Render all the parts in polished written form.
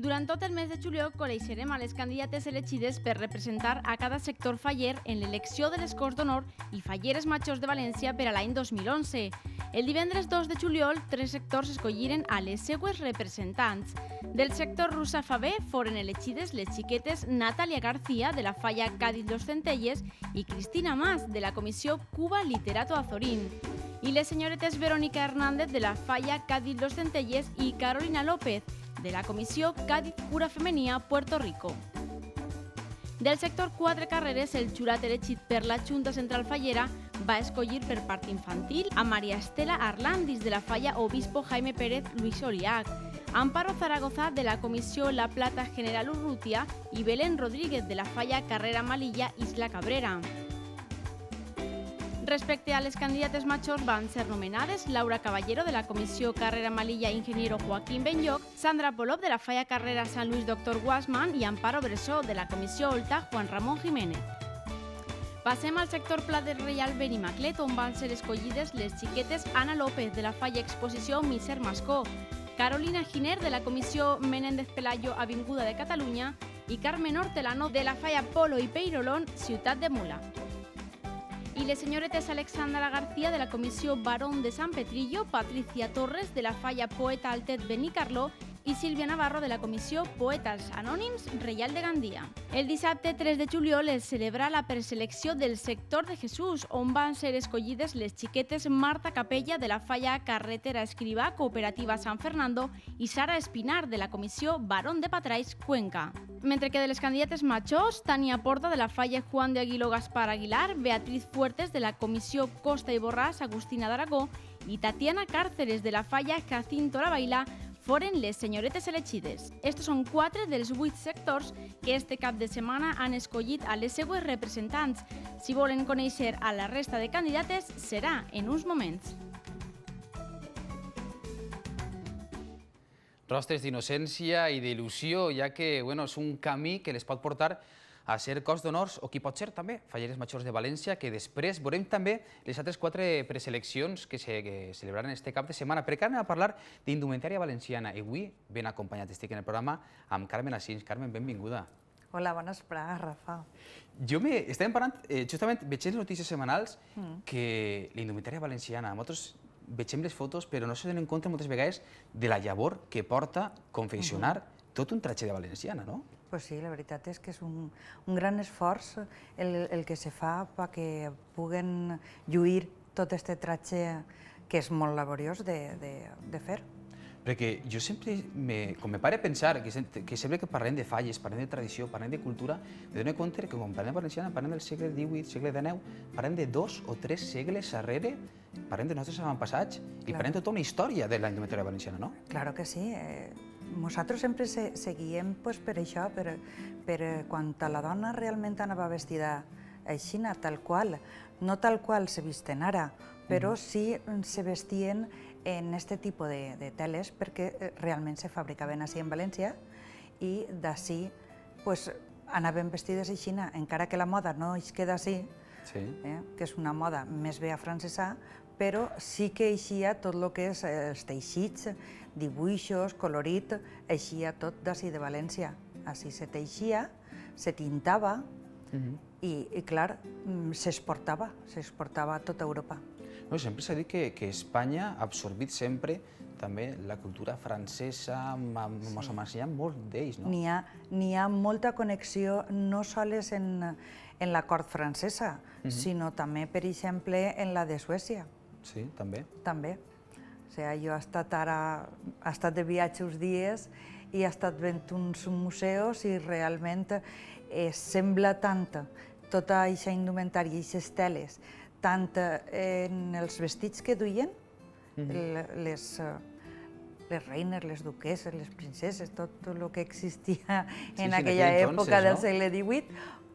Durant tot el mes de juliol coneixerem a les candidates elegides per representar a cada sector faller en l'elecció de les Corts d'Honor i Falleres Majors de València per a l'any 2011. El divendres 2 de juliol, 3 sectors escolliren a les seues representants. Del sector Rusafabé foren elegides les xiquetes Natàlia García, de la Falla Cádiz Los Centelles, i Cristina Mas, de la Comissió Cuba Literato Azorín. I les senyoretes Verónica Hernández, de la Falla Cádiz Los Centelles, i Carolina López, de la Comissió Cádiz Cura Femenina Puerto Rico. Del sector 4 carreres, el jurat elegit per la Junta Central Fallera va escollir per part infantil a María Estela Arlandis, de la Falla Obispo Jaime Pérez Luis Oriac, Amparo Zaragoza, de la Comissió La Plata General Urrutia, i Belén Rodríguez, de la Falla Carrera Malilla Isla Cabrera. Respecte a les candidates majors van ser nomenades Laura Caballero, de la Comissió Carrera Malilla Ingeniero Joaquín Benlloc, Sandra Polop, de la Falla Carrera San Luis Dr. Guasman, i Amparo Bressó, de la Comissió Olta Juan Ramón Jiménez. Passem al sector Pla del Reial Benimaclet, on van ser escollides les xiquetes Ana López, de la Falla Exposició Miser Mascó, Carolina Giner, de la Comissió Menéndez Pelayo Avinguda de Catalunya, i Carmen Hortelano, de la Falla Polo i Peirolón Ciutat de Mula. I les senyoretes Alexandra García, de la Comissió Barón de San Petrillo, Patricia Torres, de la Falla Poeta Altet Benicarló, i Sílvia Navarro, de la Comissió Poetes Anònims Reial de Gandia. El dissabte 3 de juliol es celebra la preselecció del sector de Jesús, on van ser escollides les xiquetes Marta Capella, de la Falla Carretera Escrivà Cooperativa San Fernando, i Sara Espinar, de la Comissió Barón de Patrais Cuenca. Mentre que de les candidates majors, Tania Porta, de la Falla Juan de Aguiló Gaspar Aguilar, Beatriz Fuertes, de la Comissió Costa i Borràs Agustina d'Aragó, i Tatiana Càrceres, de la Falla Jacinto La Baila, foren les senyoretes elegides. Estos són 4 dels 8 sectors que este cap de setmana han escollit a les seues representants. Si volen conèixer a la resta de candidates, serà en uns moments. Rostres d'innocència i d'il·lusió, ja que és un camí que les pot portar a ser Cos d'Honors o qui pot ser també Falleres Majors de València, que després veurem també les altres 4 preseleccions que se celebraran este cap de setmana. Perquè ara anem a parlar d'indumentària valenciana i avui ben acompanyat estic en el programa amb Carmen Asins. Carmen, benvinguda. Hola, bona vesprada, Rafa. Estàvem parlant, justament veig les notícies setmanals que la indumentària valenciana, nosaltres veiem les fotos però no se donen compte moltes vegades de la llavor que porta confeccionar tot un tratge de valenciana, no? Pues sí, la veritat és que és un gran esforç el que se fa perquè puguen lluir tot aquest tratge que és molt laboriós de fer. Perquè jo sempre, com me pare pensar, que sempre que parlem de falles, parlem de tradició, parlem de cultura, me dono compte que quan parlem de valenciana parlem del segle XVIII, segle XIX, parlem de 2 o 3 segles darrere, parlem dels nostres avantpassats i parlem de tota una història de la indumentària valenciana, no? Claro que sí. Nosaltres sempre seguíem per això, per quan la dona realment anava vestida així, tal qual, no tal qual se visten ara, però sí se vestien en aquest tipus de teles perquè realment se fabricaven així en València i d'ací anaven vestides així, encara que la moda no es queda així, que és una moda més bé afrancesada, però sí que eixia tot el que és els teixits, dibuixos, colorit, eixia tot d'ací de València. Així se teixia, se tintava i, clar, s'exportava a tota Europa. Sempre s'ha dit que Espanya ha absorbit sempre també la cultura francesa, mos ensenyen molt d'ells, no? N'hi ha molta connexió no sols en la cort francesa, sinó també, per exemple, en la de Suècia. Sí, també? També. Jo he estat de viatge uns dies i he estat veient uns museus i realment sembla tant tota aquesta indumentària i aquestes teles, tant en els vestits que duien, les reines, les duquesses, les princeses, tot el que existia en aquella època del segle XVIII,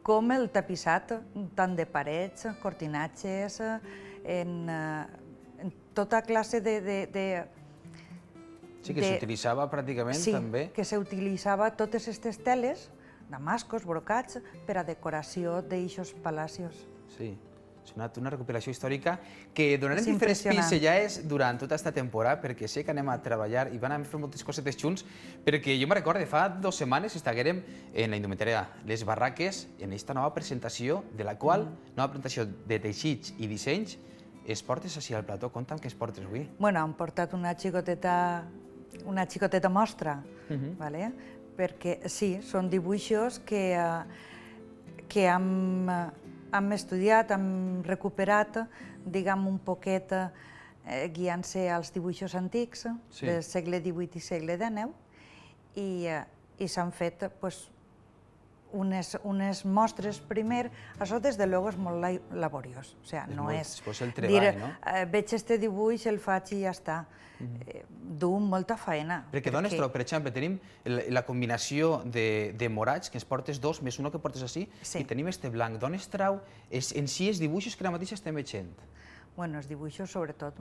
com el tapissat, tant de parets, cortinatges, en tota classe de... Sí, que s'utilitzava pràcticament també. Sí, que s'utilitzava totes aquestes teles, damascos, brocats, per a decoració d'eixos palacios. Sí. Una recuperació històrica que donarem És diferents impressionant. pinzellades durant tota aquesta temporada, perquè sé que anem a treballar i van a fer moltes cosetes junts, perquè jo me recordo, fa 2 setmanes estiguérem en la indumentària Les Barraques, en aquesta nova presentació, de la qual, nova presentació de teixits i dissenys, es portes així al plató. Conta'm què es portes avui. Bueno, hem portat una xicoteta mostra, vale? Perquè sí, són dibuixos que hem estudiat, hem recuperat, diguem, un poquet guiant-se als dibuixos antics del segle XVIII i segle XIX, i s'han fet unes mostres primer. Això, des de luego, és molt laboriós. O sigui, no és dir, veig este dibuix, el faig i ja està. Du molta feina. Perquè d'on es troba? Per exemple, tenim la combinació de morats, que ens portes 2, més uno que portes així, i tenim este blanc. D'on es trau en si els dibuixos que ara mateix estem veient? Bueno, els dibuixos, sobretot,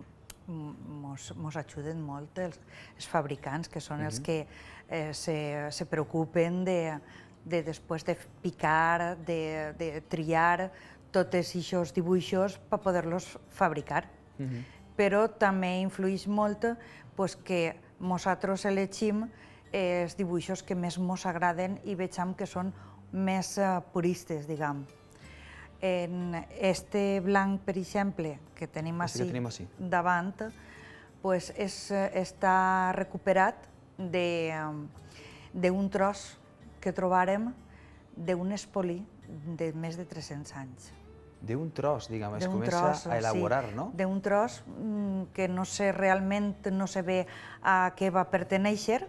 ens ajuden molt els fabricants, que són els que se preocupen de després de picar, de triar tots aquests dibuixos per poder-los fabricar. Però també influeix molt que nosaltres elegim els dibuixos que més ens agraden i veiem que són més puristes, diguem. En este blanc, per exemple, que tenim així davant, està recuperat d'un tros que trobàrem d'un espolí de més de 300 anys. D'un tros, diguem, es comença a elaborar, no? D'un tros que no sé realment, no sé bé a què va pertenèixer,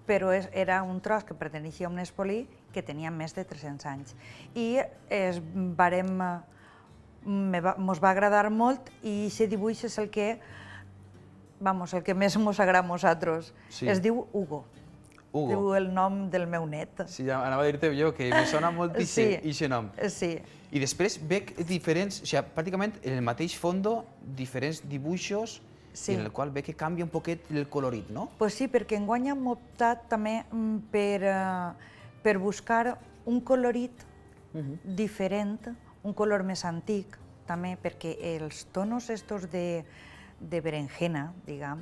però era un tros que perteneixia a un espolí que tenia més de 300 anys. I mos va agradar molt i aquest dibuix és el que més ens agrada a nosaltres. Es diu Hugo. Diu el nom del meu net. Sí, anava a dir-te jo, que me sona molt aquest nom. Sí. I després veig diferents, o sigui, pràcticament en el mateix fondo, diferents dibuixos en el qual veig que canvia un poquet el colorit, no? Pues sí, perquè enguany hem optat també per buscar un colorit diferent, un color més antic, també perquè els tonos estos de berenjena, diguem,